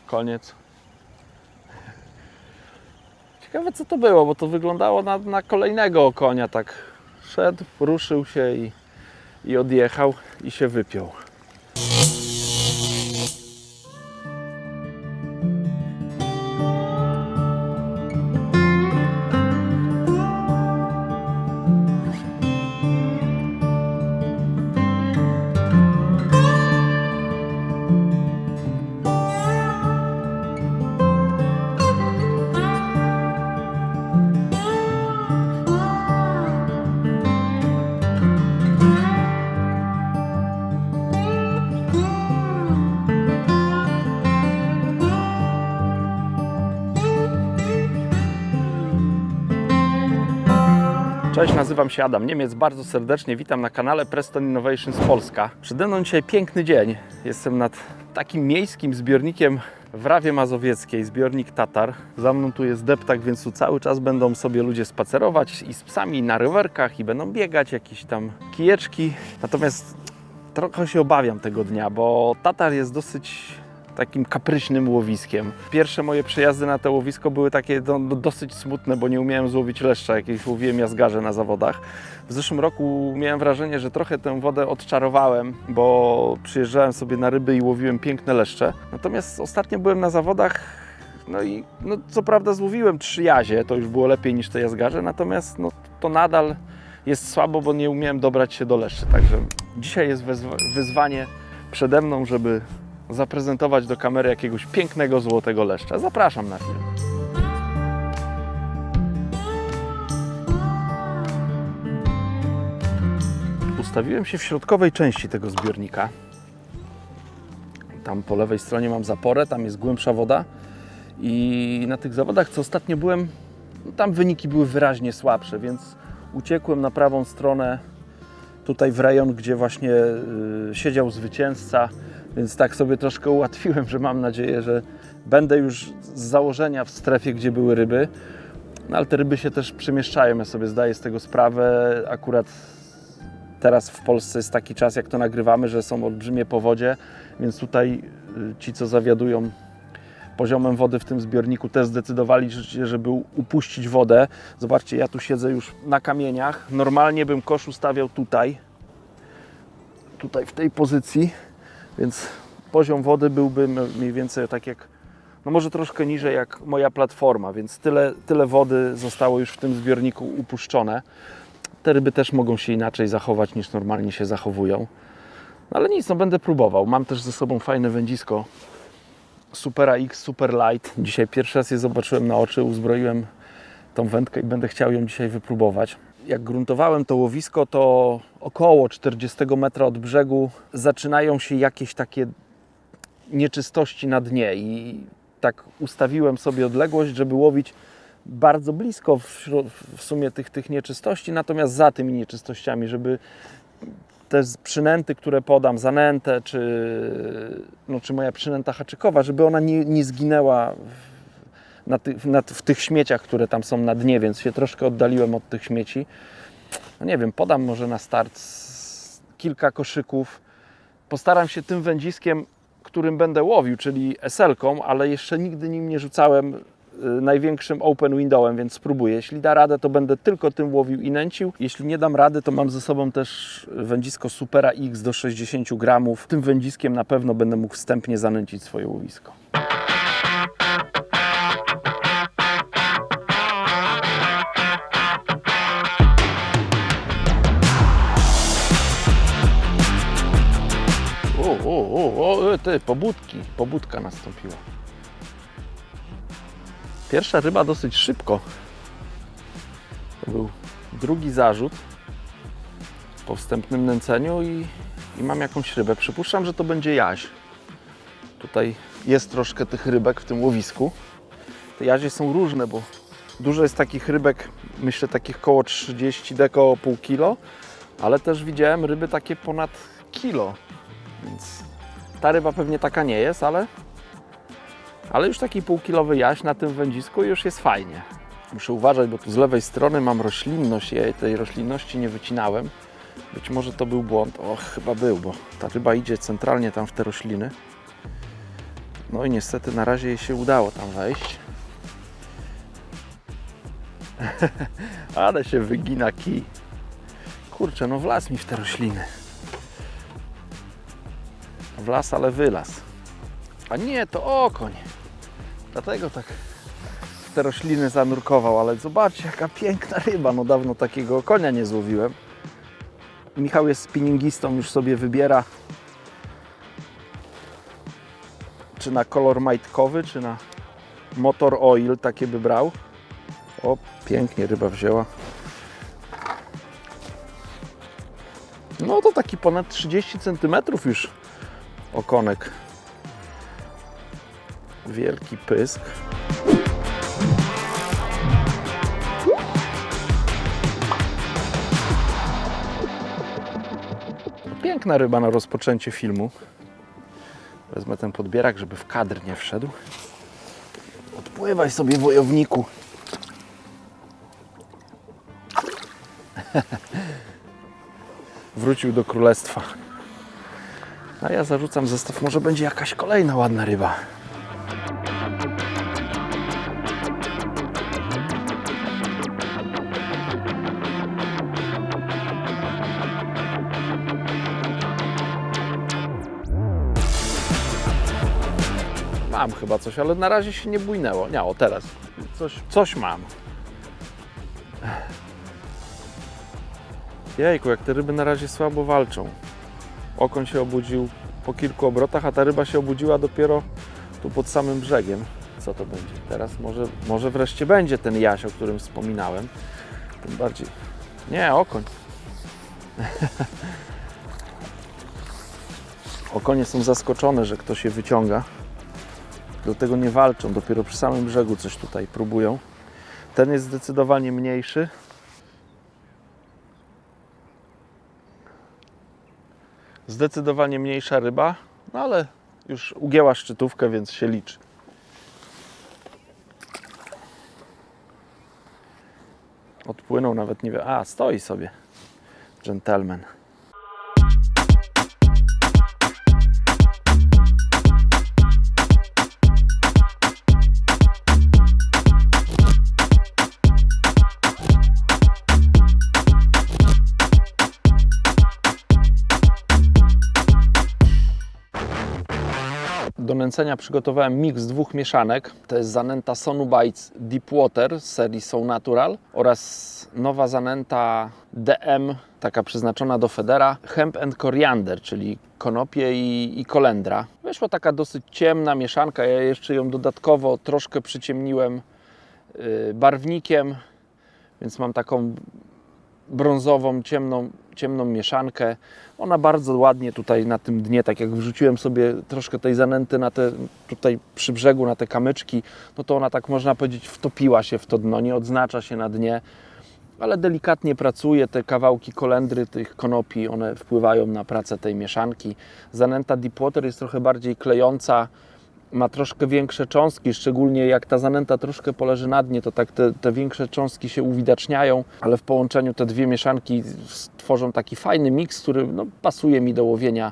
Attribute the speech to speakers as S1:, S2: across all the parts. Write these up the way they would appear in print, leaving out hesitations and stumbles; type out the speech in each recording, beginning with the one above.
S1: Koniec. Ciekawe co to było, bo to wyglądało na kolejnego konia. Tak szedł, ruszył się i odjechał i się wypiął. Cześć, nazywam się Adam Niemiec, bardzo serdecznie witam na kanale Preston Innovations Polska. Przede mną dzisiaj piękny dzień. Jestem nad takim miejskim zbiornikiem w Rawie Mazowieckiej, zbiornik Tatar. Za mną tu jest deptak, więc tu cały czas będą sobie ludzie spacerować i z psami na rowerkach i będą biegać, jakieś tam kijeczki. Natomiast trochę się obawiam tego dnia, bo Tatar jest dosyć takim kapryśnym łowiskiem. Pierwsze moje przejazdy na to łowisko były takie dosyć smutne, bo nie umiałem złowić leszcza, jakieś łowiłem jazgarze na zawodach. W zeszłym roku miałem wrażenie, że trochę tę wodę odczarowałem, bo przyjeżdżałem sobie na ryby i łowiłem piękne leszcze. Natomiast ostatnio byłem na zawodach, no co prawda złowiłem 3 jazie, to już było lepiej niż te jazgarze, natomiast to nadal jest słabo, bo nie umiałem dobrać się do leszczy. Także dzisiaj jest wyzwanie przede mną, żeby zaprezentować do kamery jakiegoś pięknego, złotego leszcza. Zapraszam na film. Ustawiłem się w środkowej części tego zbiornika. Tam po lewej stronie mam zaporę, tam jest głębsza woda i na tych zawodach, co ostatnio byłem, tam wyniki były wyraźnie słabsze, więc uciekłem na prawą stronę, tutaj w rejon, gdzie właśnie siedział zwycięzca. Więc tak sobie troszkę ułatwiłem, że mam nadzieję, że będę już z założenia w strefie, gdzie były ryby. No, ale te ryby się też przemieszczają, ja sobie zdaję z tego sprawę. Akurat teraz w Polsce jest taki czas, jak to nagrywamy, że są olbrzymie powodzie, więc tutaj ci, co zawiadują poziomem wody w tym zbiorniku, też zdecydowali się, żeby upuścić wodę. Zobaczcie, ja tu siedzę już na kamieniach. Normalnie bym kosz ustawiał tutaj w tej pozycji. Więc poziom wody byłby mniej więcej tak jak, no może troszkę niżej jak moja platforma, więc tyle wody zostało już w tym zbiorniku upuszczone. Te ryby też mogą się inaczej zachować niż normalnie się zachowują. No ale nic, będę próbował. Mam też ze sobą fajne wędzisko Supera X, Super Light. Dzisiaj pierwszy raz je zobaczyłem na oczy, uzbroiłem tą wędkę i będę chciał ją dzisiaj wypróbować. Jak gruntowałem to łowisko, to około 40 metra od brzegu zaczynają się jakieś takie nieczystości na dnie i tak ustawiłem sobie odległość, żeby łowić bardzo blisko w sumie tych nieczystości, natomiast za tymi nieczystościami, żeby te przynęty, które podam, zanętę, czy moja przynęta haczykowa, żeby ona nie zginęła w tych śmieciach, które tam są na dnie, więc się troszkę oddaliłem od tych śmieci. No nie wiem, podam może na start kilka koszyków. Postaram się tym wędziskiem, którym będę łowił, czyli SL-ką, ale jeszcze nigdy nim nie rzucałem największym open windowem, więc spróbuję. Jeśli da radę, to będę tylko tym łowił i nęcił. Jeśli nie dam rady, to mam ze sobą też wędzisko Supera X do 60 gramów. Tym wędziskiem na pewno będę mógł wstępnie zanęcić swoje łowisko. Ty, pobudka nastąpiła. Pierwsza ryba dosyć szybko. To był drugi zarzut po wstępnym nęceniu i mam jakąś rybę. Przypuszczam, że to będzie jaź. Tutaj jest troszkę tych rybek w tym łowisku. Te jazie są różne, bo dużo jest takich rybek, myślę takich koło 30 deko, pół kilo, ale też widziałem ryby takie ponad kilo. Więc ta ryba pewnie taka nie jest, ale już taki półkilowy jaś na tym wędzisku już jest fajnie. Muszę uważać, bo tu z lewej strony mam roślinność, ja tej roślinności nie wycinałem, Być może to był błąd. O, chyba był, bo ta ryba idzie centralnie tam w te rośliny. No i niestety na razie jej się udało tam wejść. Ale się wygina kij. Kurczę, no wlazł mi w te rośliny. Wlazł, ale wylazł. A nie, to okoń. Dlatego tak w te rośliny zanurkował, ale zobaczcie, jaka piękna ryba. No dawno takiego okonia nie złowiłem. Michał jest spinningistą, już sobie wybiera, czy na kolor majtkowy, czy na motor oil, takie by brał. O, pięknie ryba wzięła. No to taki ponad 30 cm już okonek. Wielki pysk. Piękna ryba na rozpoczęcie filmu. Wezmę ten podbierak, żeby w kadr nie wszedł. Odpływaj sobie, wojowniku. Wrócił do królestwa. A ja zarzucam zestaw, może będzie jakaś kolejna ładna ryba. Mam chyba coś, ale na razie się nie bujnęło. Nie, o teraz. Coś mam. Jejku, jak te ryby na razie słabo walczą. Okoń się obudził po kilku obrotach, a ta ryba się obudziła dopiero tu pod samym brzegiem. Co to będzie? Teraz może wreszcie będzie ten jaś, o którym wspominałem. Tym bardziej... Nie, okoń. Okonie są zaskoczone, że ktoś je wyciąga. Dlatego nie walczą, dopiero przy samym brzegu coś tutaj próbują. Ten jest zdecydowanie mniejszy. Zdecydowanie mniejsza ryba, no ale już ugięła szczytówkę, więc się liczy. Odpłynął, nawet nie wie. A, stoi sobie. Gentleman. Do nęcenia przygotowałem miks dwóch mieszanek. To jest zanęta Sonubites Deepwater z serii So Natural oraz nowa zanęta DM, taka przeznaczona do federa, Hemp and Coriander, czyli konopie i kolendra. Wyszła taka dosyć ciemna mieszanka. Ja jeszcze ją dodatkowo troszkę przyciemniłem barwnikiem, więc mam taką brązową, ciemną mieszankę. Ona bardzo ładnie tutaj na tym dnie, tak jak wrzuciłem sobie troszkę tej zanęty na te, tutaj przy brzegu, na te kamyczki, no to ona tak, można powiedzieć, wtopiła się w to dno, nie odznacza się na dnie, ale delikatnie pracuje. Te kawałki kolendry, tych konopi, one wpływają na pracę tej mieszanki. Zanęta Deepwater jest trochę bardziej klejąca, ma troszkę większe cząstki, szczególnie jak ta zanęta troszkę poleży na dnie, to tak te większe cząstki się uwidaczniają, ale w połączeniu te dwie mieszanki tworzą taki fajny miks, który no, pasuje mi do łowienia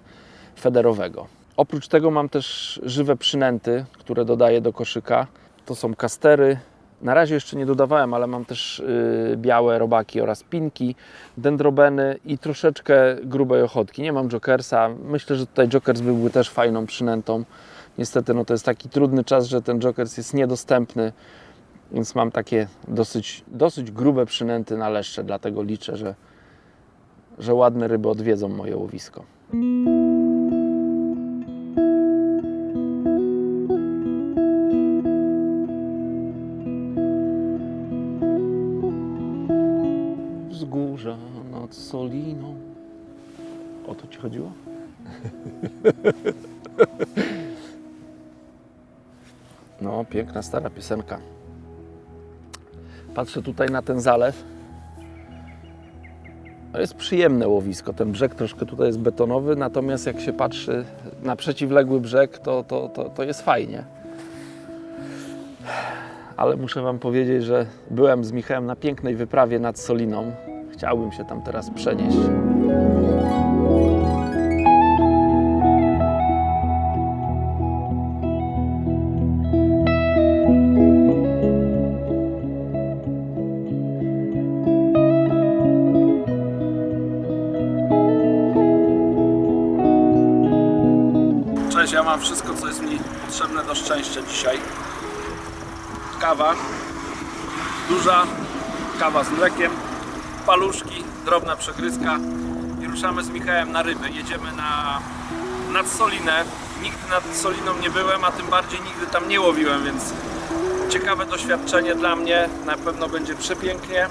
S1: federowego. Oprócz tego mam też żywe przynęty, które dodaję do koszyka. To są kastery. Na razie jeszcze nie dodawałem, ale mam też białe robaki oraz pinki, dendrobeny i troszeczkę grubej ochotki. Nie mam jokersa. Myślę, że tutaj jokers byłby też fajną przynętą. Niestety no to jest taki trudny czas, że ten jokers jest niedostępny, więc mam takie dosyć grube przynęty na leszcze, dlatego liczę, że ładne ryby odwiedzą moje łowisko. Wzgórza nad Soliną. O to Ci chodziło? No, piękna, stara piosenka. Patrzę tutaj na ten zalew. To jest przyjemne łowisko. Ten brzeg troszkę tutaj jest betonowy, natomiast jak się patrzy na przeciwległy brzeg, to jest fajnie. Ale muszę Wam powiedzieć, że byłem z Michałem na pięknej wyprawie nad Soliną. Chciałbym się tam teraz przenieść. Cześć, ja mam wszystko, co jest mi potrzebne do szczęścia dzisiaj. Kawa, duża, kawa z mlekiem, paluszki, drobna przegryzka i ruszamy z Michałem na ryby. Jedziemy nad Solinę. Nigdy nad Soliną nie byłem, a tym bardziej nigdy tam nie łowiłem, więc ciekawe doświadczenie dla mnie. Na pewno będzie przepięknie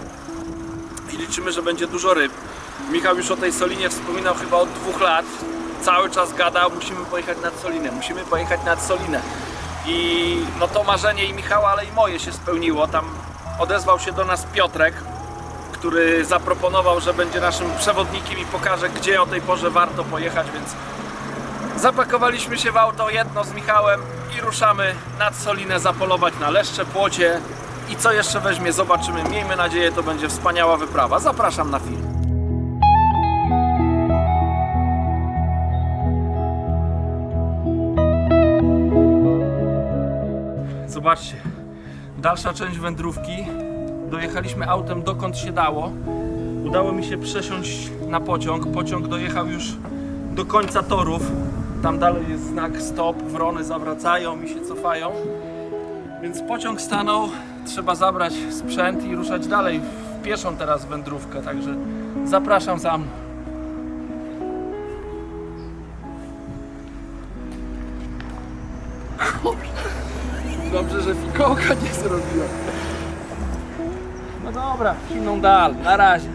S1: i liczymy, że będzie dużo ryb. Michał już o tej Solinie wspominał chyba od 2 lat. Cały czas gadał, musimy pojechać nad Solinę, musimy pojechać nad Solinę. I no to marzenie i Michała, ale i moje się spełniło. Tam odezwał się do nas Piotrek, który zaproponował, że będzie naszym przewodnikiem i pokaże, gdzie o tej porze warto pojechać, więc zapakowaliśmy się w auto jedno z Michałem i ruszamy nad Solinę zapolować na leszcze, płocie i co jeszcze weźmie, zobaczymy. Miejmy nadzieję, to będzie wspaniała wyprawa. Zapraszam na film. Zobaczcie, dalsza część wędrówki. Dojechaliśmy autem dokąd się dało. Udało mi się przesiąść na pociąg. Pociąg dojechał już do końca torów. Tam dalej jest znak stop, wrony zawracają i się cofają. Więc pociąg stanął, trzeba zabrać sprzęt i ruszać dalej w pieszą teraz wędrówkę. Także zapraszam za mną. Dobrze, że fikołka nie zrobiła. No dobra, silną dal, na razie.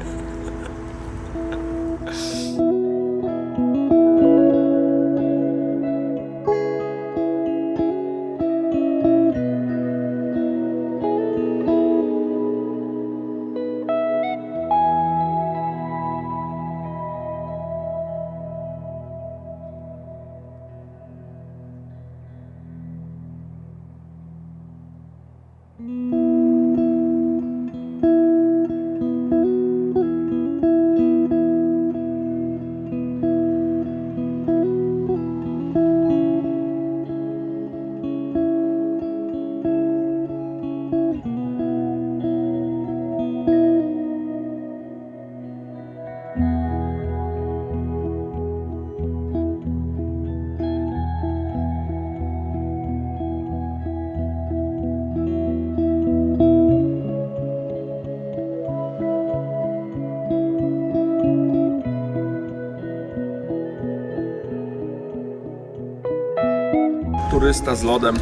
S1: Turysta z lodem,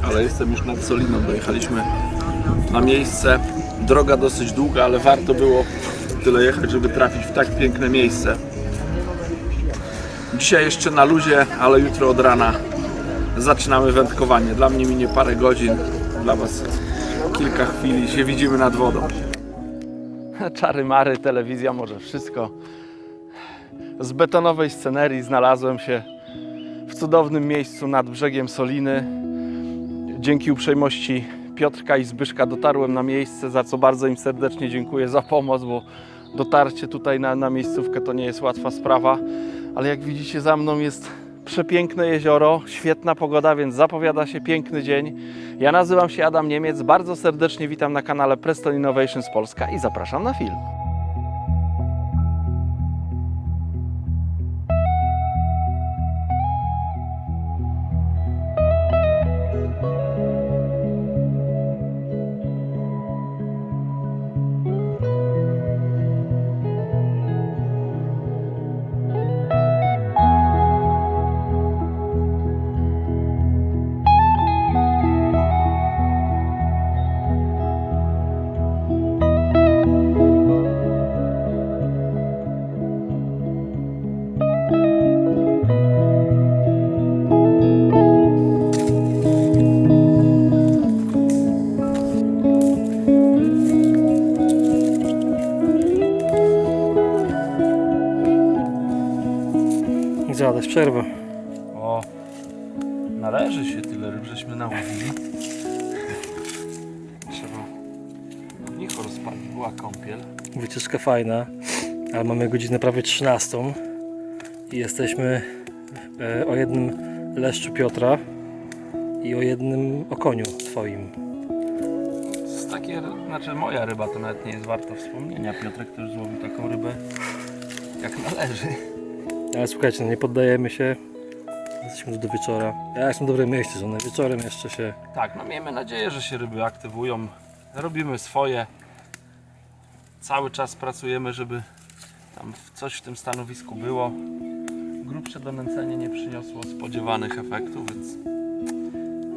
S1: ale jestem już nad Soliną, dojechaliśmy na miejsce. Droga dosyć długa, ale warto było tyle jechać, żeby trafić w tak piękne miejsce. Dzisiaj jeszcze na luzie, ale jutro od rana zaczynamy wędkowanie. Dla mnie minie parę godzin, dla Was kilka chwil i się widzimy nad wodą. Czary mary, telewizja może wszystko. Z betonowej scenerii znalazłem się w cudownym miejscu nad brzegiem Soliny. Dzięki uprzejmości Piotrka i Zbyszka dotarłem na miejsce, za co bardzo im serdecznie dziękuję za pomoc, bo dotarcie tutaj na miejscówkę to nie jest łatwa sprawa. Ale jak widzicie, za mną jest przepiękne jezioro, świetna pogoda, więc zapowiada się piękny dzień. Ja nazywam się Adam Niemiec, bardzo serdecznie witam na kanale Preston Innovations Polska i zapraszam na film.
S2: Zadać przerwę.
S1: O, należy się, tyle ryb żeśmy nałowili. Trzeba ognicho rozpalić, była kąpiel.
S2: Wycieczka fajna, ale mamy godzinę prawie 13 i jesteśmy o jednym leszczu Piotra i o jednym okoniu twoim.
S1: To jest takie, znaczy moja ryba to nawet nie jest warta wspomnienia. Piotrek też złowił taką rybę jak należy.
S2: Ale słuchajcie, no nie poddajemy się. Jesteśmy tu do wieczora. Ja jestem w dobrym miejscu, że na wieczorem jeszcze się...
S1: Tak, no miejmy nadzieję, że się ryby aktywują. Robimy swoje. Cały czas pracujemy, żeby tam coś w tym stanowisku było. Grubsze donęcenie nie przyniosło spodziewanych efektów, więc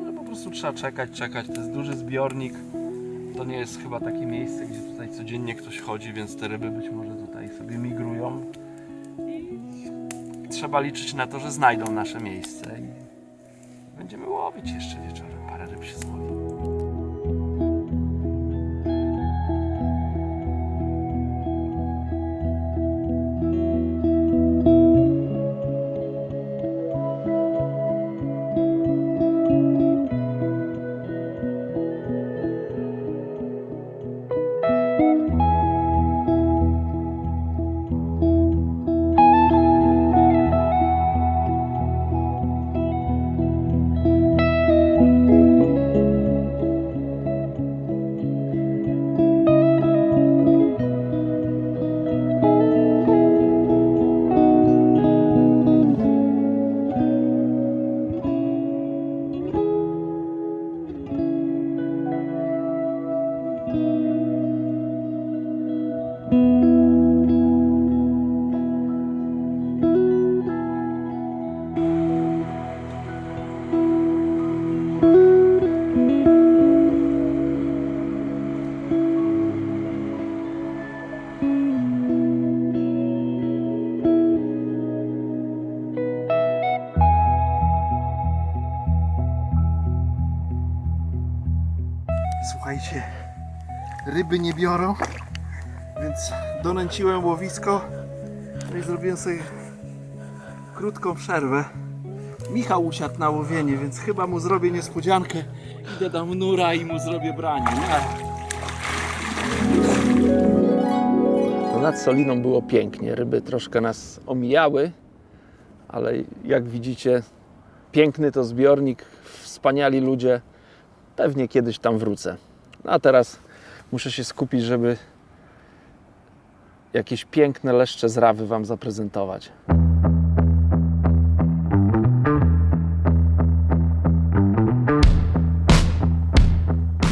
S1: no, po prostu trzeba czekać. To jest duży zbiornik. To nie jest chyba takie miejsce, gdzie tutaj codziennie ktoś chodzi, więc te ryby być może tutaj sobie migrują. I trzeba liczyć na to, że znajdą nasze miejsce. I będziemy łowić jeszcze wieczorem. Parę ryb się złowi.
S3: Słuchajcie, ryby nie biorą, więc donęciłem łowisko, no i zrobiłem sobie krótką przerwę. Michał usiadł na łowienie, więc chyba mu zrobię niespodziankę. Idę do nura i mu zrobię branie.
S1: No nad Soliną było pięknie. Ryby troszkę nas omijały, ale jak widzicie, piękny to zbiornik, wspaniali ludzie. Pewnie kiedyś tam wrócę. No a teraz muszę się skupić, żeby jakieś piękne leszcze z Rawy Wam zaprezentować.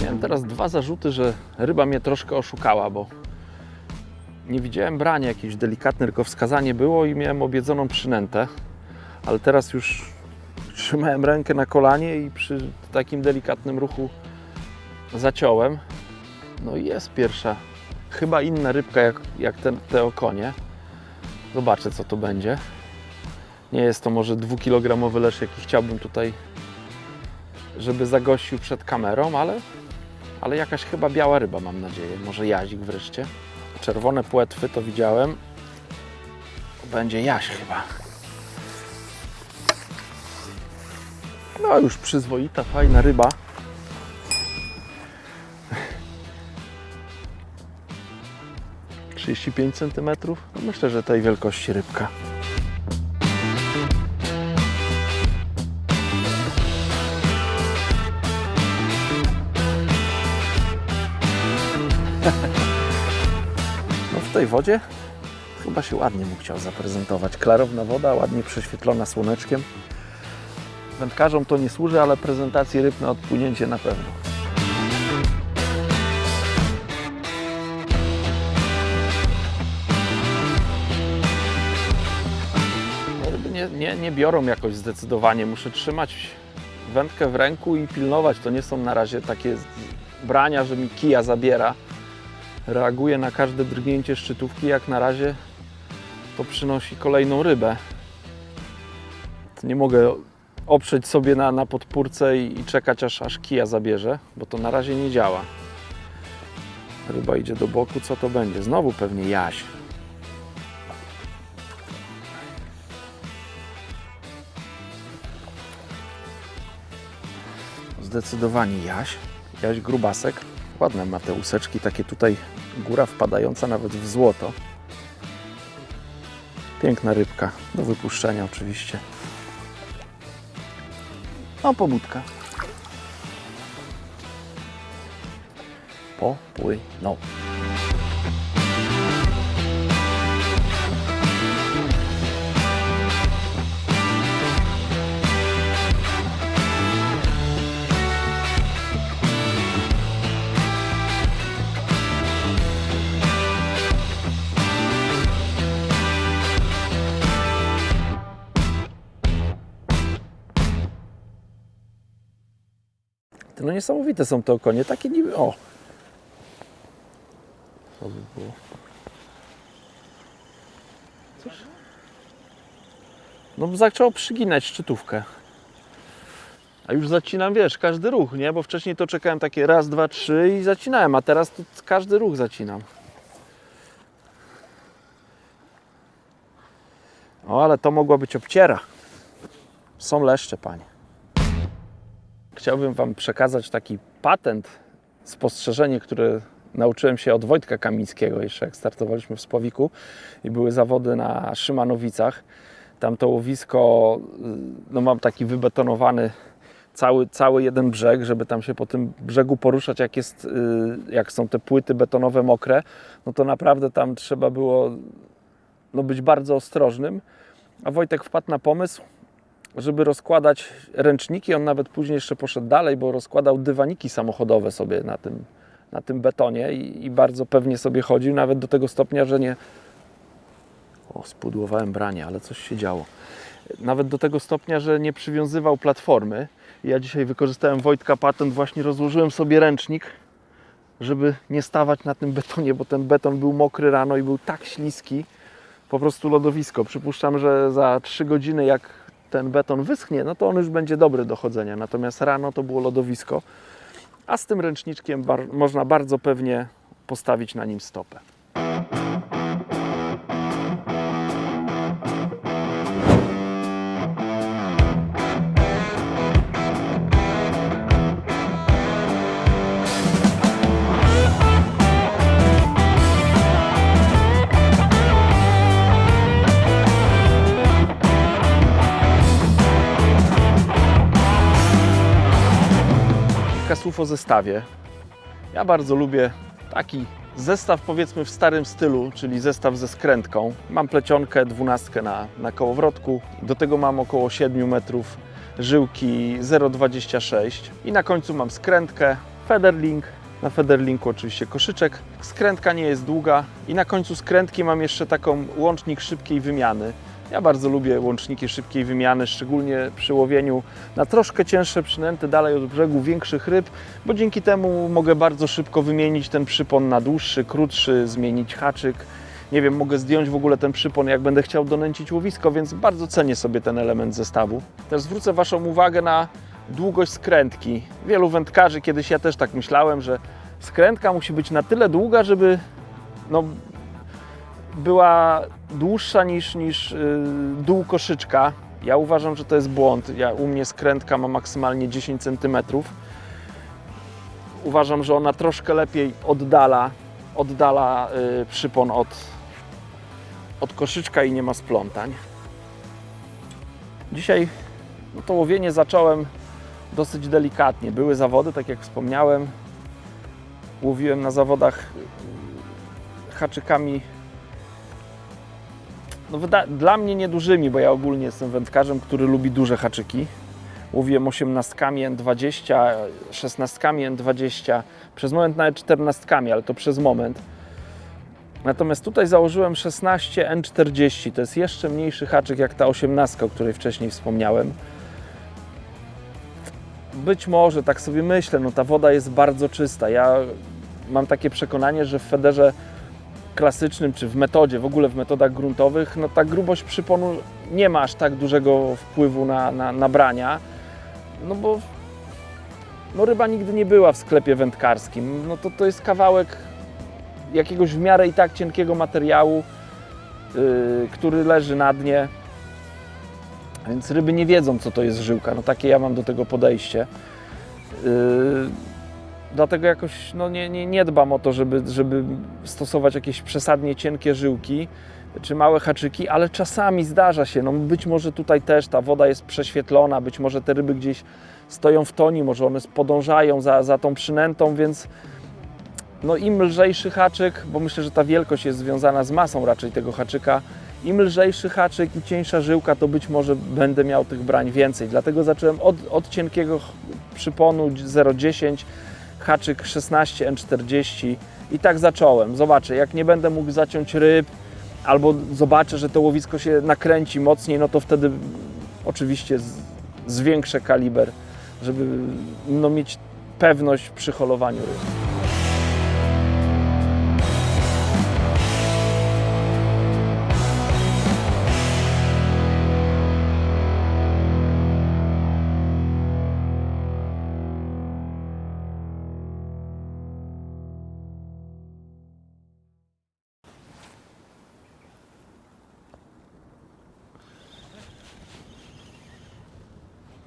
S1: Miałem teraz dwa zarzuty, że ryba mnie troszkę oszukała, bo nie widziałem brania, jakieś delikatne tylko wskazanie było i miałem obiedzoną przynętę, ale teraz już trzymałem rękę na kolanie i przy takim delikatnym ruchu zaciąłem. No i jest pierwsza, chyba inna rybka jak te okonie. Zobaczę, co to będzie. Nie jest to może 2-kilogramowy leszcz, jaki chciałbym tutaj, żeby zagościł przed kamerą, ale jakaś chyba biała ryba, mam nadzieję. Może jazik wreszcie. Czerwone płetwy to widziałem. Będzie jaś chyba. No już przyzwoita, fajna ryba. - 35 cm. No myślę, że tej wielkości rybka. No w tej wodzie chyba się ładnie mu chciał zaprezentować. Klarowna woda, ładnie prześwietlona słoneczkiem. Wędkarzom to nie służy, ale prezentacji ryb na odpłynięcie na pewno. Ryby nie biorą jakoś zdecydowanie. Muszę trzymać wędkę w ręku i pilnować. To nie są na razie takie brania, że mi kija zabiera. Reaguję na każde drgnięcie szczytówki. Jak na razie to przynosi kolejną rybę. To nie mogę oprzeć sobie na podpórce i czekać aż kija zabierze, bo to na razie nie działa. Ryba idzie do boku, co to będzie? Znowu pewnie jaś. Zdecydowanie jaś. Jaś grubasek. Ładne ma te łuseczki, takie tutaj góra wpadająca nawet w złoto. Piękna rybka, do wypuszczenia oczywiście. No, pobudka. Popłynął. No niesamowite są te okonie, takie niby... O! Co by było? Cóż? No zaczęło przyginać szczytówkę. A już zacinam, wiesz, każdy ruch, nie? Bo wcześniej to czekałem takie raz, dwa, trzy i zacinałem, a teraz to każdy ruch zacinam. O, ale to mogła być obciera. Są leszcze, panie. Chciałbym Wam przekazać taki patent, spostrzeżenie, które nauczyłem się od Wojtka Kamińskiego jeszcze jak startowaliśmy w Spławiku i były zawody na Szymanowicach. Tam to łowisko, no mam taki wybetonowany cały jeden brzeg, żeby tam się po tym brzegu poruszać, jak są te płyty betonowe mokre, no to naprawdę tam trzeba było być bardzo ostrożnym. A Wojtek wpadł na pomysł, żeby rozkładać ręczniki. On nawet później jeszcze poszedł dalej, bo rozkładał dywaniki samochodowe sobie na tym betonie i bardzo pewnie sobie chodził, nawet do tego stopnia, że nie... O, spudłowałem branie, ale coś się działo. Nawet do tego stopnia, że nie przywiązywał platformy. Ja dzisiaj wykorzystałem Wojtka patent, właśnie rozłożyłem sobie ręcznik, żeby nie stawać na tym betonie, bo ten beton był mokry rano i był tak śliski, po prostu lodowisko. Przypuszczam, że za 3 godziny jak ten beton wyschnie, no to on już będzie dobry do chodzenia. Natomiast rano to było lodowisko, a z tym ręczniczkiem można bardzo pewnie postawić na nim stopę. Słów o zestawie. Ja bardzo lubię taki zestaw, powiedzmy w starym stylu, czyli zestaw ze skrętką. Mam plecionkę 12 na kołowrotku, do tego mam około 7 metrów żyłki 0,26 i na końcu mam skrętkę, Federlink, na Federlinku oczywiście koszyczek. Skrętka nie jest długa i na końcu skrętki mam jeszcze taką łącznik szybkiej wymiany. Ja bardzo lubię łączniki szybkiej wymiany, szczególnie przy łowieniu na troszkę cięższe przynęty dalej od brzegu większych ryb, bo dzięki temu mogę bardzo szybko wymienić ten przypon na dłuższy, krótszy, zmienić haczyk. Nie wiem, mogę zdjąć w ogóle ten przypon, jak będę chciał donęcić łowisko, więc bardzo cenię sobie ten element zestawu. Też zwrócę Waszą uwagę na długość skrętki. Wielu wędkarzy, kiedyś ja też tak myślałem, że skrętka musi być na tyle długa, żeby była dłuższa niż dół koszyczka. Ja uważam, że to jest błąd. U mnie skrętka ma maksymalnie 10 cm. Uważam, że ona troszkę lepiej oddala przypon od koszyczka i nie ma splątań. Dzisiaj to łowienie zacząłem dosyć delikatnie. Były zawody, tak jak wspomniałem. Łowiłem na zawodach haczykami dla mnie niedużymi, bo ja ogólnie jestem wędkarzem, który lubi duże haczyki. Łowiłem 18 N20, 16 N20, przez moment nawet 14, ale to przez moment. Natomiast tutaj założyłem 16 N40, to jest jeszcze mniejszy haczyk jak ta 18, o której wcześniej wspomniałem. Być może, tak sobie myślę, ta woda jest bardzo czysta. Ja mam takie przekonanie, że w federze klasycznym, czy w metodzie, w ogóle w metodach gruntowych, ta grubość przyponu nie ma aż tak dużego wpływu na brania, bo ryba nigdy nie była w sklepie wędkarskim. To jest kawałek jakiegoś w miarę i tak cienkiego materiału, który leży na dnie, więc ryby nie wiedzą, co to jest żyłka. Takie ja mam do tego podejście. Dlatego jakoś nie dbam o to, żeby stosować jakieś przesadnie cienkie żyłki czy małe haczyki, ale czasami zdarza się. Być może tutaj też ta woda jest prześwietlona, być może te ryby gdzieś stoją w toni, może one podążają za tą przynętą, więc im lżejszy haczyk, bo myślę, że ta wielkość jest związana z masą raczej tego haczyka, im lżejszy haczyk i cieńsza żyłka, to być może będę miał tych brań więcej. Dlatego zacząłem od cienkiego przyponu 0,10, haczyk 16 N40 i tak zacząłem. Zobaczę, jak nie będę mógł zaciąć ryb, albo zobaczę, że to łowisko się nakręci mocniej, to wtedy oczywiście zwiększę kaliber, żeby mieć pewność przy holowaniu ryb.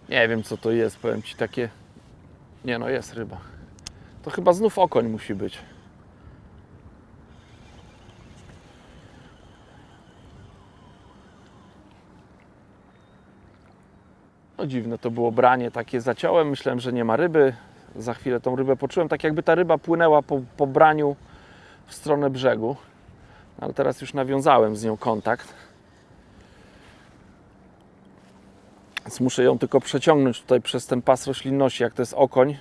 S1: Nie wiem co to jest, powiem Ci takie... Nie no, jest ryba. To chyba znów okoń musi być. No dziwne to było branie, takie zaciąłem, myślałem, że nie ma ryby. Za chwilę tą rybę poczułem, tak jakby ta ryba płynęła po braniu w stronę brzegu. Ale teraz już nawiązałem z nią kontakt. Więc muszę ją tylko przeciągnąć tutaj przez ten pas roślinności. Jak to jest okoń,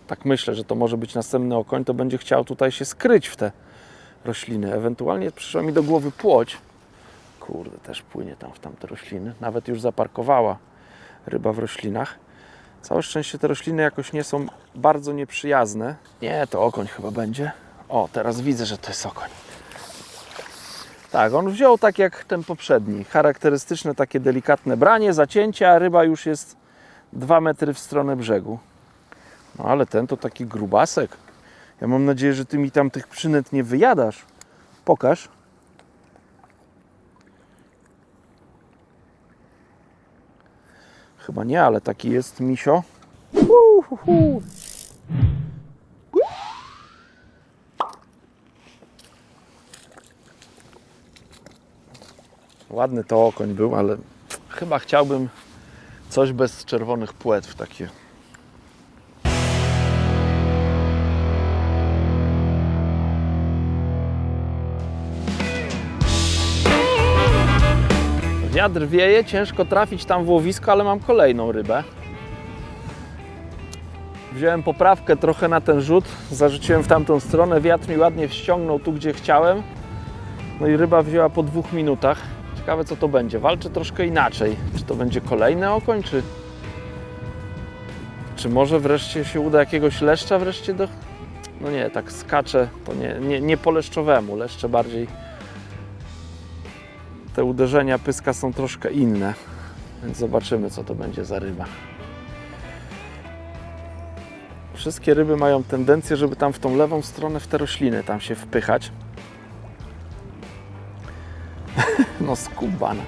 S1: tak myślę, że to może być następny okoń, to będzie chciał tutaj się skryć w te rośliny. Ewentualnie przyszła mi do głowy płoć. Kurde, też płynie tam w tamte rośliny. Nawet już zaparkowała ryba w roślinach. Całe szczęście te rośliny jakoś nie są bardzo nieprzyjazne. Nie, to okoń chyba będzie. O, teraz widzę, że to jest okoń. Tak, on wziął tak jak ten poprzedni. Charakterystyczne takie delikatne branie, zacięcie, a ryba już jest 2 metry w stronę brzegu. No ale ten to taki grubasek. Ja mam nadzieję, że Ty mi tam tych przynęt nie wyjadasz. Pokaż. Chyba nie, ale taki jest misio. Ładny to okoń był, ale chyba chciałbym coś bez czerwonych płetw takie. Wiatr wieje, ciężko trafić tam w łowisko, ale mam kolejną rybę. Wziąłem poprawkę trochę na ten rzut, zarzuciłem w tamtą stronę, wiatr mi ładnie ściągnął tu, gdzie chciałem. No i ryba wzięła po 2 minutach. Ciekawe co to będzie. Walczę troszkę inaczej. Czy to będzie kolejny okoń, czy może wreszcie się uda jakiegoś leszcza wreszcie do... No nie, tak skacze, to nie po leszczowemu. Leszcze bardziej... Te uderzenia pyska są troszkę inne. Więc zobaczymy co to będzie za ryba. Wszystkie ryby mają tendencję, żeby tam w tą lewą stronę, w te rośliny tam się wpychać. No skubana.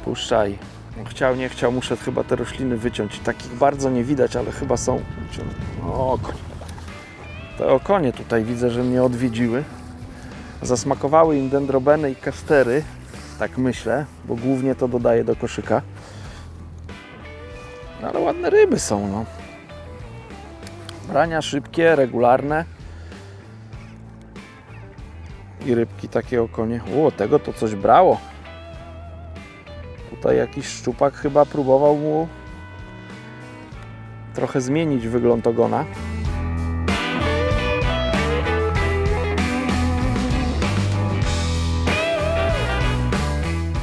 S1: Puszczaj. No, chciał, nie chciał, muszę chyba te rośliny wyciąć. Takich bardzo nie widać, ale chyba są. O, okoń. Te okonie tutaj widzę, że mnie odwiedziły. Zasmakowały im dendrobeny i kastery. Tak myślę, bo głównie to dodaję do koszyka. No, ale ładne ryby są, no. Brania szybkie, regularne. I rybki takie okonie. O, tego to coś brało. Tutaj jakiś szczupak chyba próbował mu trochę zmienić wygląd ogona.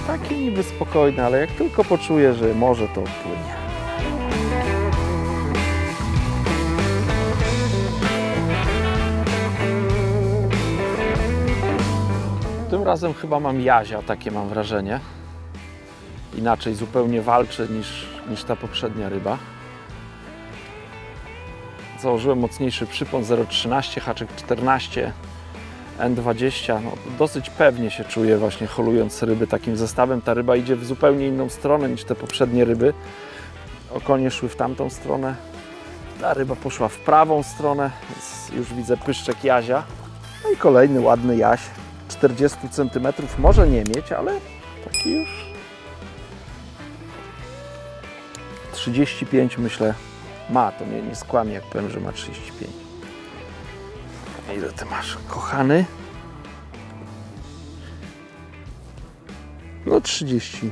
S1: Takie niby spokojne, ale jak tylko poczuję, że może, to płynie. Tym razem chyba mam jazia, takie mam wrażenie. Inaczej zupełnie walczy niż ta poprzednia ryba. Założyłem mocniejszy przypon 0,13, haczyk 14, N20. No, dosyć pewnie się czuję właśnie holując ryby takim zestawem. Ta ryba idzie w zupełnie inną stronę niż te poprzednie ryby. Okonie szły w tamtą stronę. Ta ryba poszła w prawą stronę. Więc już widzę pyszczek jazia. No i kolejny ładny jaś. 40 cm może nie mieć, ale taki już 35 myślę ma, to nie skłamie jak powiem, że ma 35. Ile ty masz, kochany? No 30,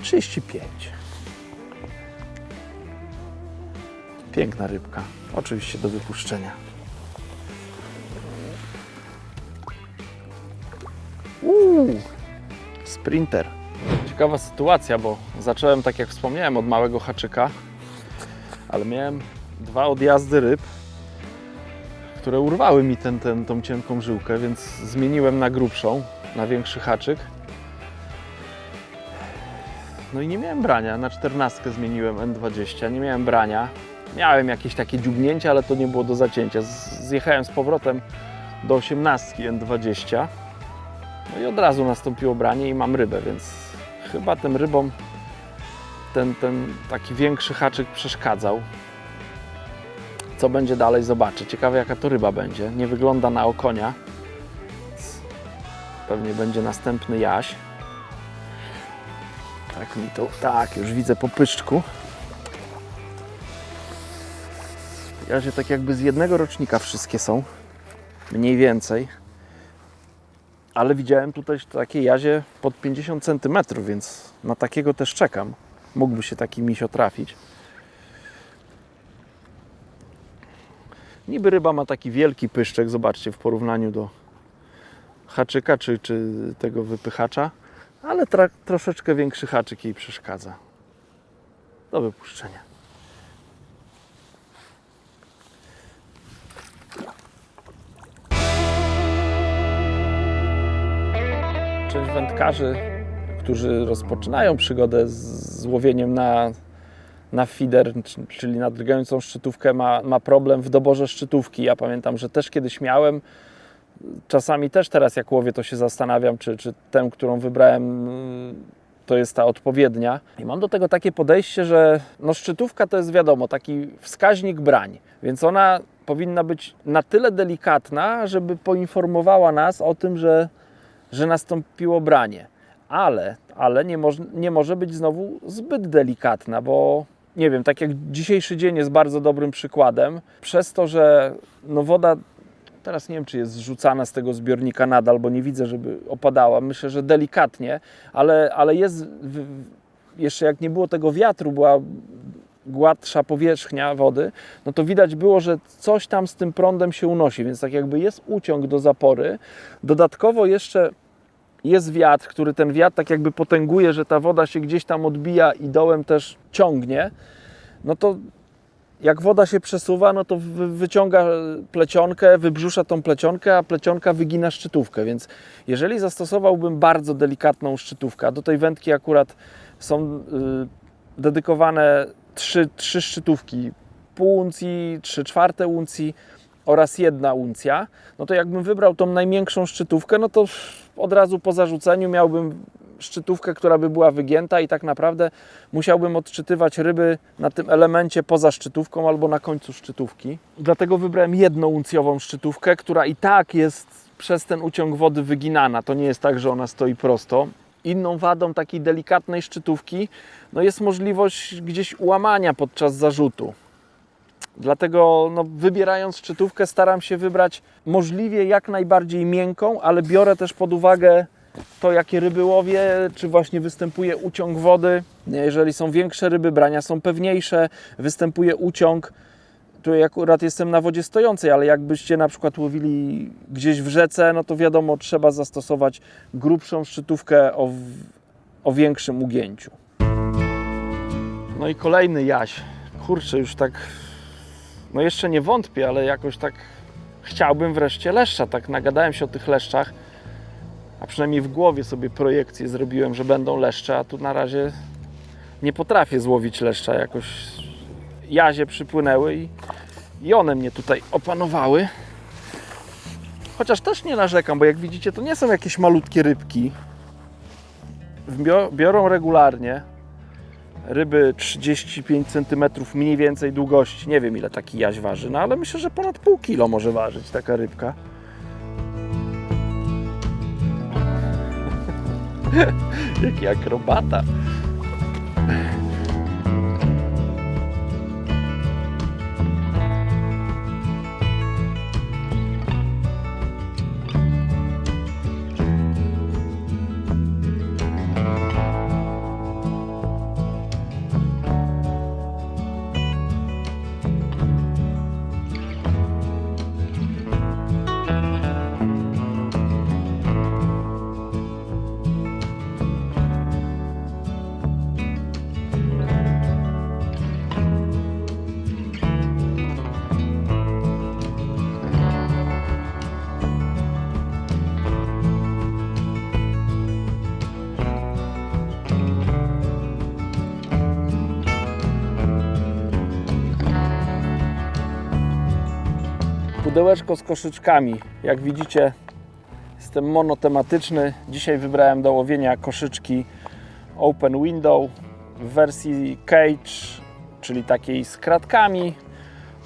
S1: 35. Piękna rybka, oczywiście do wypuszczenia. Sprinter. Ciekawa sytuacja, bo zacząłem, tak jak wspomniałem, od małego haczyka, ale miałem 2 odjazdy ryb, które urwały mi tą cienką żyłkę, więc zmieniłem na grubszą, na większy haczyk. No i nie miałem brania, na 14 zmieniłem N20, nie miałem brania. Miałem jakieś takie dziubnięcia, ale to nie było do zacięcia. Zjechałem z powrotem do 18 N20. No i od razu nastąpiło branie i mam rybę, więc chyba tym rybom ten taki większy haczyk przeszkadzał. Co będzie dalej, zobaczę. Ciekawe, jaka to ryba będzie. Nie wygląda na okonia. Pewnie będzie następny jaś. Tak mi to... Tak, już widzę po pyszczku. Jazie tak jakby z jednego rocznika wszystkie są. Mniej więcej. Ale widziałem tutaj takie jazie pod 50 cm, więc na takiego też czekam. Mógłby się taki misio trafić. Niby ryba ma taki wielki pyszczek, zobaczcie, w porównaniu do haczyka czy tego wypychacza, ale troszeczkę większy haczyk jej przeszkadza. Do wypuszczenia. Część wędkarzy, którzy rozpoczynają przygodę z łowieniem na feeder, czyli na drgającą szczytówkę, ma problem w doborze szczytówki. Ja pamiętam, że też kiedyś miałem, czasami też teraz jak łowię, to się zastanawiam, czy tę, którą wybrałem, to jest ta odpowiednia. I mam do tego takie podejście, że no szczytówka to jest wiadomo, taki wskaźnik brań, więc ona powinna być na tyle delikatna, żeby poinformowała nas o tym, że nastąpiło branie. Ale nie może być znowu zbyt delikatna, bo nie wiem, tak jak dzisiejszy dzień jest bardzo dobrym przykładem, przez to, że no woda, teraz nie wiem, czy jest zrzucana z tego zbiornika nadal, bo nie widzę, żeby opadała, myślę, że delikatnie, ale jest, jeszcze jak nie było tego wiatru, była gładsza powierzchnia wody, no to widać było, że coś tam z tym prądem się unosi, więc tak jakby jest uciąg do zapory. Dodatkowo jeszcze jest wiatr, który ten wiatr tak jakby potęguje, że ta woda się gdzieś tam odbija i dołem też ciągnie, no to jak woda się przesuwa, no to wyciąga plecionkę, wybrzusza tą plecionkę, a plecionka wygina szczytówkę, więc jeżeli zastosowałbym bardzo delikatną szczytówkę, a do tej wędki akurat są dedykowane trzy szczytówki, pół uncji, 3/4 uncji oraz 1 uncja, no to jakbym wybrał tą najmiększą szczytówkę, no to od razu po zarzuceniu miałbym szczytówkę, która by była wygięta i tak naprawdę musiałbym odczytywać ryby na tym elemencie poza szczytówką albo na końcu szczytówki. Dlatego wybrałem 1-uncjową szczytówkę, która i tak jest przez ten uciąg wody wyginana. To nie jest tak, że ona stoi prosto. Inną wadą takiej delikatnej szczytówki no jest możliwość gdzieś ułamania podczas zarzutu. Dlatego no, wybierając szczytówkę staram się wybrać możliwie jak najbardziej miękką, ale biorę też pod uwagę to, jakie ryby łowię, czy właśnie występuje uciąg wody. Jeżeli są większe ryby, brania są pewniejsze, występuje uciąg. Tu akurat jestem na wodzie stojącej, ale jakbyście na przykład łowili gdzieś w rzece, no to wiadomo, trzeba zastosować grubszą szczytówkę o większym ugięciu. No i kolejny jaś. Kurczę, już tak, no jeszcze nie wątpię, ale jakoś tak chciałbym wreszcie leszcza. Tak nagadałem się o tych leszczach, a przynajmniej w głowie sobie projekcję zrobiłem, że będą leszcze, a tu na razie nie potrafię złowić leszcza. Jakoś jazie przypłynęły i one mnie tutaj opanowały. Chociaż też nie narzekam, bo jak widzicie, to nie są jakieś malutkie rybki. Biorą regularnie. Ryby 35 cm mniej więcej długości. Nie wiem, ile taki jaś waży, no ale myślę, że ponad pół kilo może ważyć taka rybka. Jaki akrobata. Pudełeczko z koszyczkami. Jak widzicie, jestem monotematyczny. Dzisiaj wybrałem do łowienia koszyczki Open Window w wersji Cage, czyli takiej z kratkami,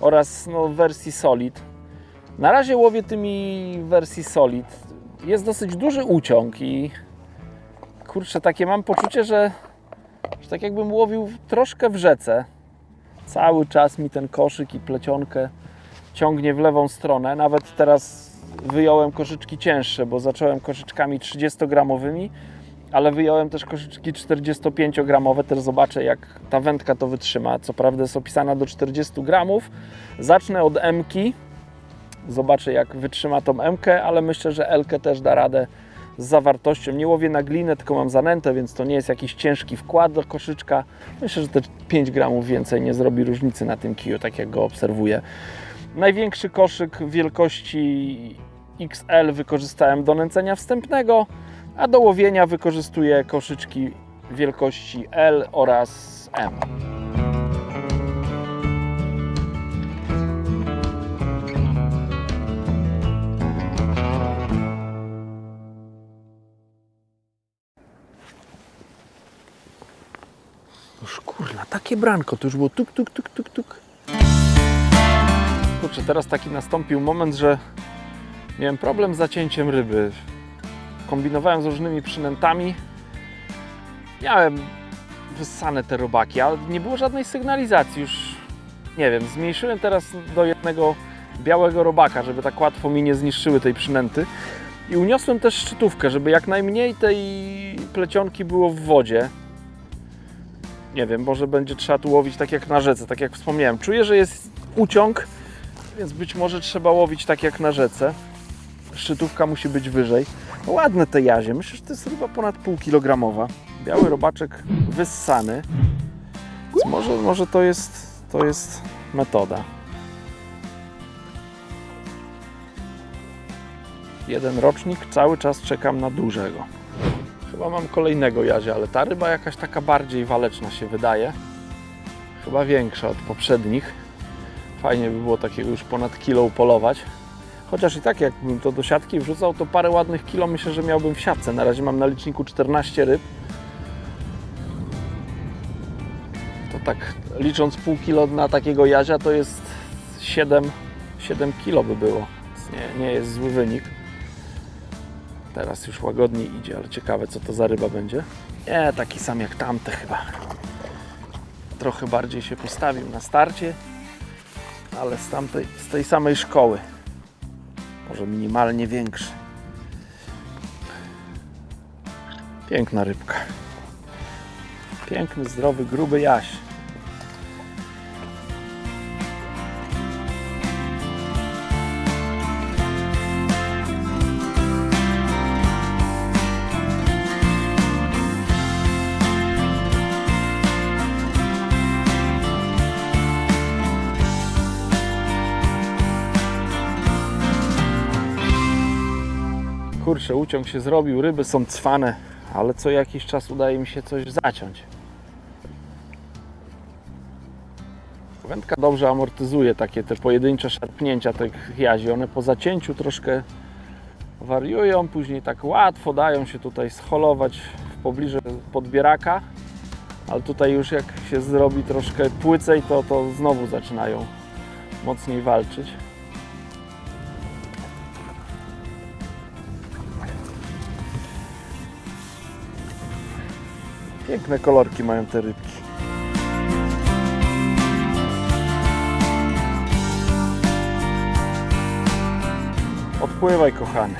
S1: oraz w wersji Solid. Na razie łowię tymi w wersji Solid. Jest dosyć duży uciąg i kurczę, takie mam poczucie, że tak jakbym łowił troszkę w rzece. Cały czas mi ten koszyk i plecionkę ciągnie w lewą stronę. Nawet teraz wyjąłem koszyczki cięższe, bo zacząłem koszyczkami 30-gramowymi, ale wyjąłem też koszyczki 45-gramowe. Też zobaczę, jak ta wędka to wytrzyma. Co prawda jest opisana do 40 gramów. Zacznę od M-ki. Zobaczę, jak wytrzyma tą M-kę, ale myślę, że L-kę też da radę z zawartością. Nie łowię na glinę, tylko mam zanętę, więc to nie jest jakiś ciężki wkład do koszyczka. Myślę, że te 5 gramów więcej nie zrobi różnicy na tym kiju, tak jak go obserwuję. Największy koszyk wielkości XL wykorzystałem do nęcenia wstępnego, a do łowienia wykorzystuję koszyczki wielkości L oraz M. Już kurna, takie branko, to już było tuk, tuk, tuk, tuk, tuk. Kurczę, teraz taki nastąpił moment, że miałem problem z zacięciem ryby. Kombinowałem z różnymi przynętami. Miałem wyssane te robaki, ale nie było żadnej sygnalizacji. Już nie wiem, zmniejszyłem teraz do jednego białego robaka, żeby tak łatwo mi nie zniszczyły tej przynęty. I uniosłem też szczytówkę, żeby jak najmniej tej plecionki było w wodzie. Nie wiem, może będzie trzeba tu łowić tak jak na rzece, tak jak wspomniałem. Czuję, że jest uciąg, więc być może trzeba łowić tak jak na rzece. Szczytówka musi być wyżej. No ładne te jazie, myślę, że to jest ryba ponad pół kilogramowa. Biały robaczek wyssany. Więc może to jest metoda. Jeden rocznik, cały czas czekam na dużego. Chyba mam kolejnego jazia, ale ta ryba jakaś taka bardziej waleczna się wydaje. Chyba większa od poprzednich. Fajnie by było takiego już ponad kilo upolować. Chociaż i tak jakbym to do siatki wrzucał, to parę ładnych kilo myślę, że miałbym w siatce. Na razie mam na liczniku 14 ryb. To tak licząc pół kilo na takiego jazia, to jest 7 kilo by było. Nie jest zły wynik. Teraz już łagodniej idzie, ale ciekawe, co to za ryba będzie. Nie, taki sam jak tamte chyba. Trochę bardziej się postawił na starcie, ale z tej samej szkoły. Może minimalnie większy. Piękna rybka. Piękny, zdrowy, gruby jaś. Kurczę, uciąg się zrobił, ryby są cwane, ale co jakiś czas udaje mi się coś zaciąć. Wędka dobrze amortyzuje te pojedyncze szarpnięcia tych jazi. One po zacięciu troszkę wariują, później tak łatwo dają się tutaj scholować w pobliżu podbieraka, ale tutaj już jak się zrobi troszkę płycej, to znowu zaczynają mocniej walczyć. Piękne kolorki mają te rybki. Odpływaj, kochany.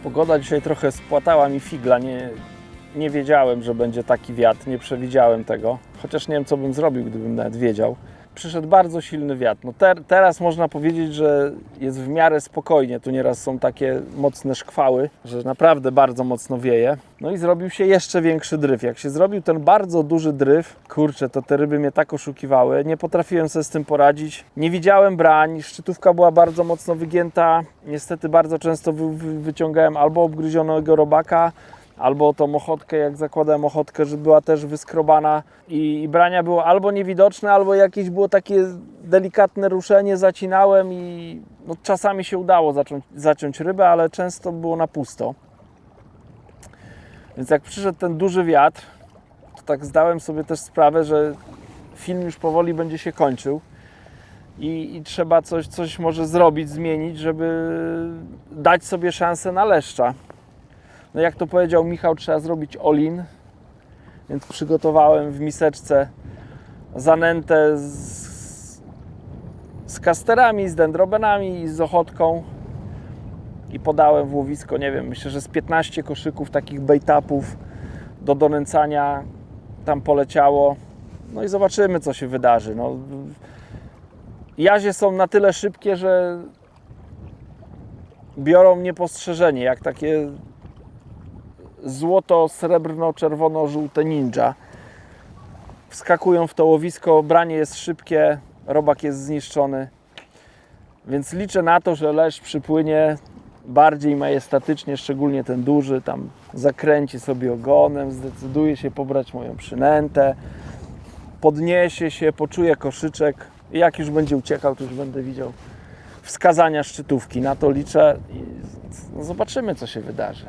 S1: Pogoda dzisiaj trochę spłatała mi figla. Nie wiedziałem, że będzie taki wiatr, nie przewidziałem tego. Chociaż nie wiem, co bym zrobił, gdybym nawet wiedział. przyszedł bardzo silny wiatr. No teraz można powiedzieć, że jest w miarę spokojnie. Tu nieraz są takie mocne szkwały, że naprawdę bardzo mocno wieje. No i zrobił się jeszcze większy dryf. Jak się zrobił ten bardzo duży dryf, kurczę, to te ryby mnie tak oszukiwały. Nie potrafiłem sobie z tym poradzić. Nie widziałem brań, szczytówka była bardzo mocno wygięta. Niestety bardzo często wyciągałem albo obgryzionego robaka, albo tą ochotkę, jak zakładałem ochotkę, że była też wyskrobana i brania było albo niewidoczne, albo jakieś było takie delikatne ruszenie, zacinałem i no, czasami się udało zaciąć rybę, ale często było na pusto. Więc jak przyszedł ten duży wiatr, to tak zdałem sobie też sprawę, że film już powoli będzie się kończył i trzeba coś może zrobić, zmienić, żeby dać sobie szansę na leszcza. No jak to powiedział Michał, trzeba zrobić all-in, więc przygotowałem w miseczce zanętę z kasterami, z dendrobenami i z ochotką i podałem w łowisko, nie wiem, myślę, że z 15 koszyków takich bait-upów do donęcania tam poleciało. No i zobaczymy, co się wydarzy. No, jazie są na tyle szybkie, że biorą niepostrzeżenie, jak takie złoto, srebrno, czerwono, żółte ninja. Wskakują w to łowisko, branie jest szybkie, robak jest zniszczony. Więc liczę na to, że leszcz przypłynie bardziej majestatycznie, szczególnie ten duży, tam zakręci sobie ogonem, zdecyduje się pobrać moją przynętę, podniesie się, poczuje koszyczek i jak już będzie uciekał, to już będę widział wskazania szczytówki. Na to liczę i no zobaczymy, co się wydarzy.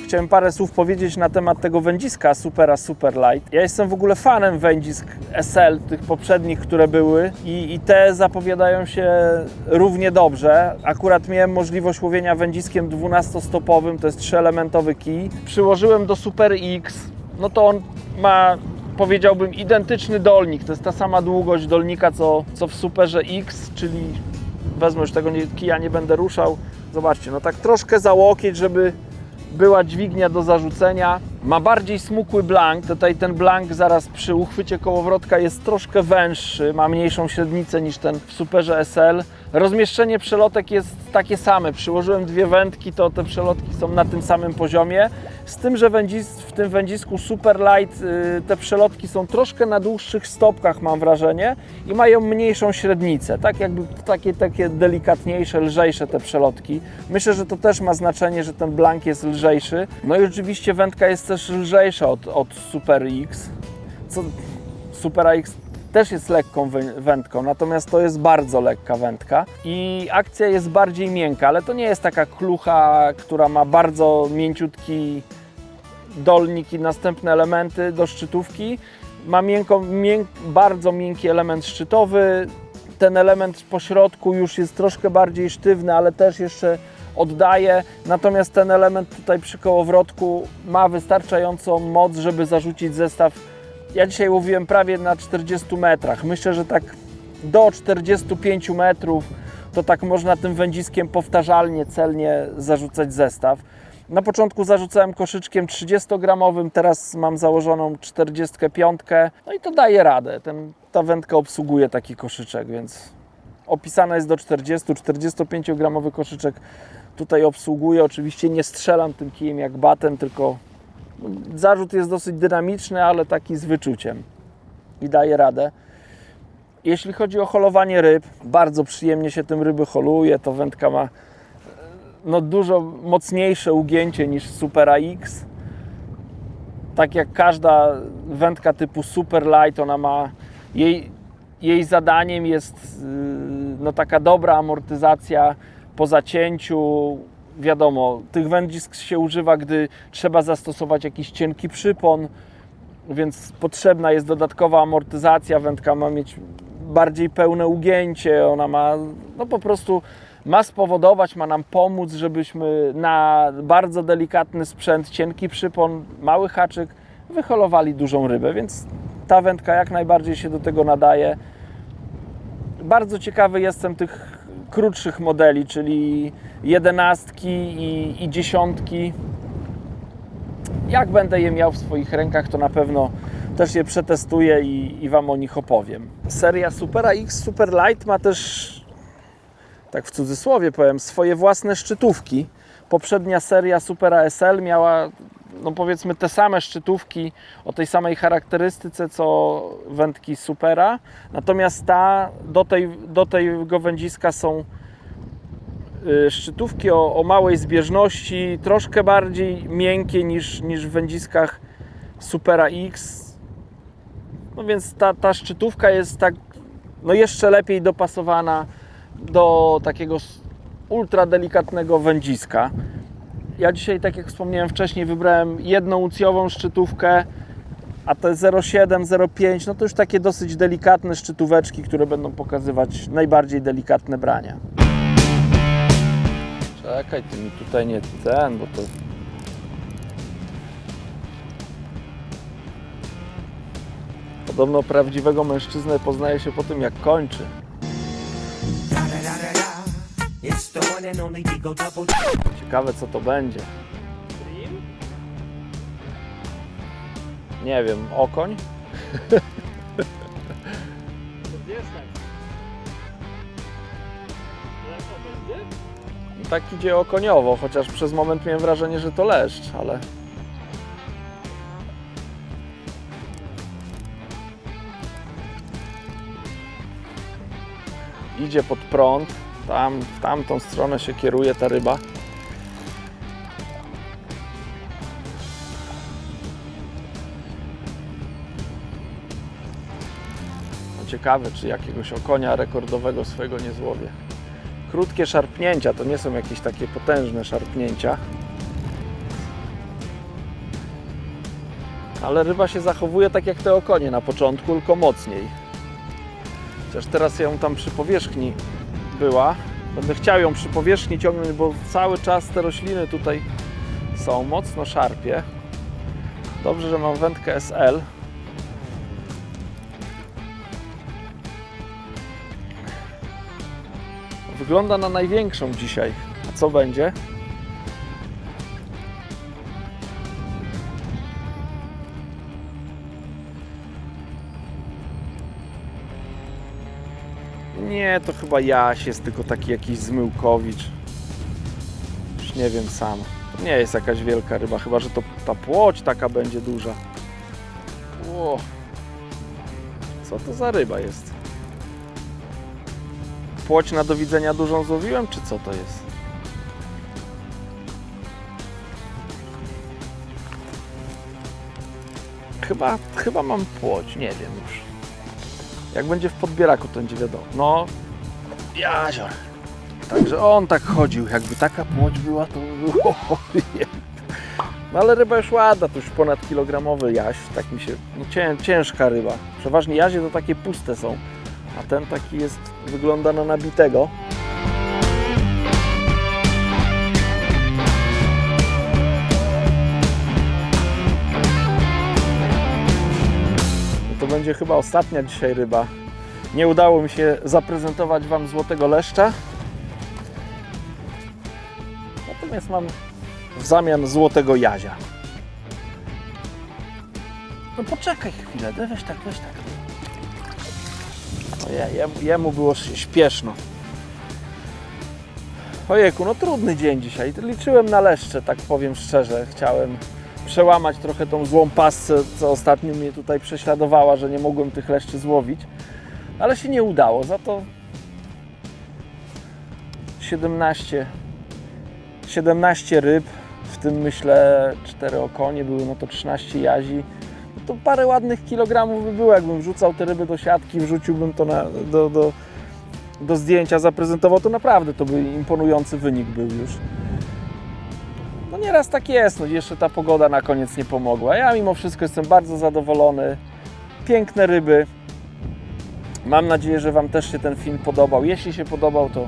S1: Chciałem parę słów powiedzieć na temat tego wędziska Supera Superlight. Ja jestem w ogóle fanem wędzisk SL, tych poprzednich, które były i te zapowiadają się równie dobrze. Akurat miałem możliwość łowienia wędziskiem 12-stopowym, to jest 3-elementowy kij. Przyłożyłem do Super X, no to on ma, powiedziałbym, identyczny dolnik. To jest ta sama długość dolnika, co w Superze X, czyli wezmę już tego kija, nie będę ruszał. Zobaczcie, no tak troszkę za łokieć, żeby była dźwignia do zarzucenia. Ma bardziej smukły blank. Tutaj ten blank zaraz przy uchwycie kołowrotka jest troszkę węższy, ma mniejszą średnicę niż ten w Superze SL. Rozmieszczenie przelotek jest takie same. Przyłożyłem dwie wędki, to te przelotki są na tym samym poziomie. Z tym, że w tym wędzisku Superlight te przelotki są troszkę na dłuższych stopkach, mam wrażenie, i mają mniejszą średnicę. Tak jakby takie delikatniejsze, lżejsze te przelotki. Myślę, że to też ma znaczenie, że ten blank jest lżejszy. No i oczywiście wędka jest też lżejsza od Super X. Super X też jest lekką wędką, natomiast to jest bardzo lekka wędka i akcja jest bardziej miękka, ale to nie jest taka klucha, która ma bardzo mięciutki dolnik i następne elementy do szczytówki. Ma bardzo miękki element szczytowy, ten element po środku już jest troszkę bardziej sztywny, ale też jeszcze oddaje, natomiast ten element tutaj przy kołowrotku ma wystarczającą moc, żeby zarzucić zestaw. Ja dzisiaj łowiłem prawie na 40 metrach. Myślę, że tak do 45 metrów to tak można tym wędziskiem powtarzalnie, celnie zarzucać zestaw. Na początku zarzucałem koszyczkiem 30-gramowym, teraz mam założoną 45, no i to daje radę. Ta wędka obsługuje taki koszyczek, więc opisana jest do 40-45-gramowy koszyczek tutaj obsługuje. Oczywiście nie strzelam tym kijem jak batem, tylko zarzut jest dosyć dynamiczny, ale taki z wyczuciem i daje radę. Jeśli chodzi o holowanie ryb, bardzo przyjemnie się tym ryby holuje. To wędka ma no, dużo mocniejsze ugięcie niż Supera X. Tak jak każda wędka typu Superlight, ona ma jej zadaniem jest no, taka dobra amortyzacja po zacięciu. Wiadomo, tych wędzisk się używa, gdy trzeba zastosować jakiś cienki przypon, więc potrzebna jest dodatkowa amortyzacja. Wędka ma mieć bardziej pełne ugięcie, ona ma no po prostu ma spowodować, ma nam pomóc, żebyśmy na bardzo delikatny sprzęt, cienki przypon, mały haczyk wyholowali dużą rybę, więc ta wędka jak najbardziej się do tego nadaje. Bardzo ciekawy jestem tych krótszych modeli, czyli 11 i 10. Jak będę je miał w swoich rękach, to też je przetestuję i Wam o nich opowiem. Seria Supera X Super Light ma też, tak w cudzysłowie powiem, swoje własne szczytówki. Poprzednia seria Supera SL miała, no powiedzmy, te same szczytówki o tej samej charakterystyce co wędki Supera, natomiast do tego wędziska są szczytówki o małej zbieżności, troszkę bardziej miękkie niż w wędziskach Supera X. No więc ta szczytówka jest tak, no jeszcze lepiej dopasowana do takiego ultra delikatnego wędziska. Ja dzisiaj, tak jak wspomniałem wcześniej, wybrałem jednouncjową szczytówkę, a te 0,7, 0,5, no to już takie dosyć delikatne szczytóweczki, które będą pokazywać najbardziej delikatne brania. Czekaj, ty mi tutaj nie ten, bo to... Podobno prawdziwego mężczyznę poznaje się po tym, jak kończy. Ciekawe, co to będzie. Nie wiem, okoń? Tak idzie okoniowo, chociaż przez moment miałem wrażenie, że to leszcz, ale... Idzie pod prąd, tam, w tamtą stronę się kieruje ta ryba. No ciekawe, czy jakiegoś okonia rekordowego swojego nie złowię. Krótkie szarpnięcia, to nie są jakieś takie potężne szarpnięcia. Ale ryba się zachowuje tak jak te okonie na początku, tylko mocniej. Chociaż teraz ją tam przy powierzchni była. Będę chciał ją przy powierzchni ciągnąć, bo cały czas te rośliny tutaj są, mocno szarpie. Dobrze, że mam wędkę SL. Wygląda na największą dzisiaj. A co będzie? Nie, to chyba Jaś jest, tylko taki jakiś zmyłkowicz. Już nie wiem sam. To nie jest jakaś wielka ryba, chyba że to ta płoć taka będzie duża. Ło. Co to za ryba jest? Płoć na do widzenia dużą złowiłem, czy co to jest? Chyba mam płoć, nie wiem już. Jak będzie w podbieraku, to będzie wiadomo. No, jazior. Także on tak chodził, jakby taka płoć była, to by było... No ale ryba już ładna, to już ponad kilogramowy jaś, tak mi się... No, ciężka ryba. Przeważnie jazie to takie puste są, a ten taki jest, wygląda na nabitego. To będzie chyba ostatnia dzisiaj ryba. Nie udało mi się zaprezentować Wam złotego leszcza. Natomiast mam w zamian złotego jazia. No poczekaj chwilę, weź tak. Ojej, jemu było śpieszno. Ojejku, no trudny dzień dzisiaj. Liczyłem na leszcze, tak powiem szczerze. Chciałem przełamać trochę tą złą pasę, co ostatnio mnie tutaj prześladowała, że nie mogłem tych leszczy złowić. Ale się nie udało, za to 17 ryb, w tym myślę 4 okonie, były no to 13 jazi. No to parę ładnych kilogramów by było, jakbym wrzucał te ryby do siatki, wrzuciłbym to do zdjęcia, zaprezentował, to naprawdę to by imponujący wynik był już. No nieraz tak jest, no jeszcze ta pogoda na koniec nie pomogła. Ja mimo wszystko jestem bardzo zadowolony. Piękne ryby. Mam nadzieję, że Wam też się ten film podobał. Jeśli się podobał, to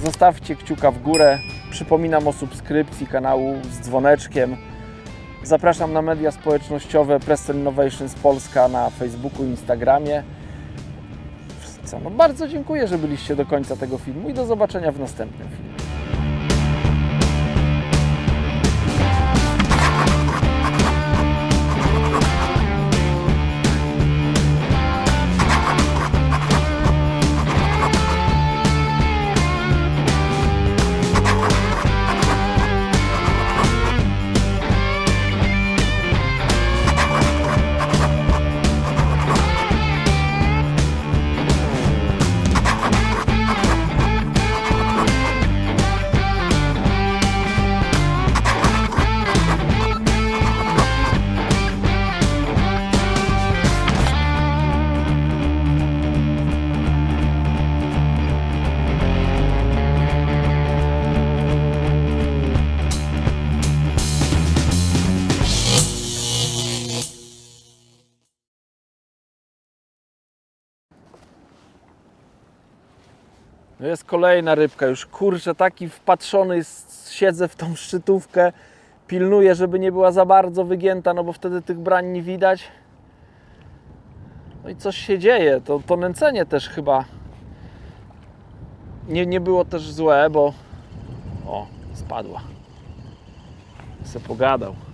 S1: zostawcie kciuka w górę. Przypominam o subskrypcji kanału z dzwoneczkiem. Zapraszam na media społecznościowe Preston Innovations Polska na Facebooku i Instagramie. Co, no bardzo dziękuję, że byliście do końca tego filmu i do zobaczenia w następnym filmie. No jest kolejna rybka już, kurczę, taki wpatrzony jest, siedzę w tą szczytówkę, pilnuję, żeby nie była za bardzo wygięta, no bo wtedy tych brań nie widać. No i coś się dzieje, to nęcenie też chyba nie było też złe, bo o, spadła. Se pogadał.